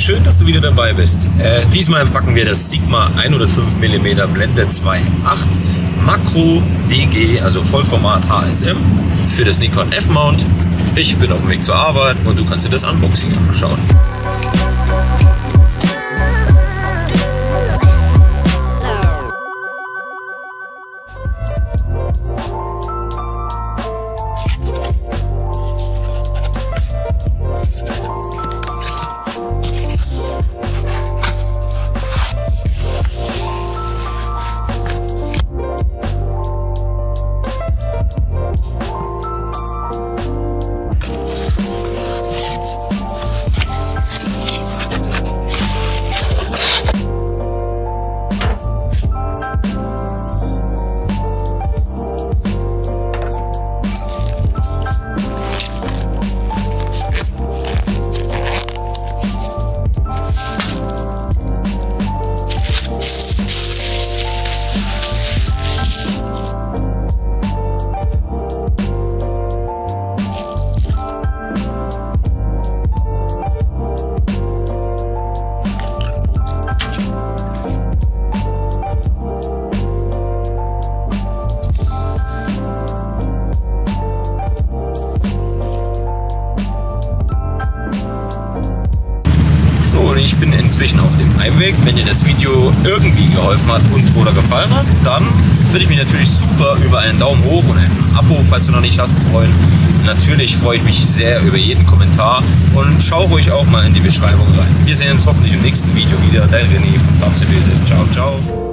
schön, dass du wieder dabei bist. Diesmal packen wir das Sigma 105 mm Blende 2.8 Makro DG, also Vollformat HSM für das Nikon F-Mount. Ich bin auf dem Weg zur Arbeit und du kannst dir das Unboxing anschauen. Ich bin inzwischen auf dem Heimweg. Wenn dir das Video irgendwie geholfen hat und oder gefallen hat, dann würde ich mich natürlich super über einen Daumen hoch und ein Abo, falls du noch nicht hast, freuen. Natürlich freue ich mich sehr über jeden Kommentar und schau ruhig auch mal in die Beschreibung rein. Wir sehen uns hoffentlich im nächsten Video wieder. Dein René von Farbsynthese. Ciao, ciao.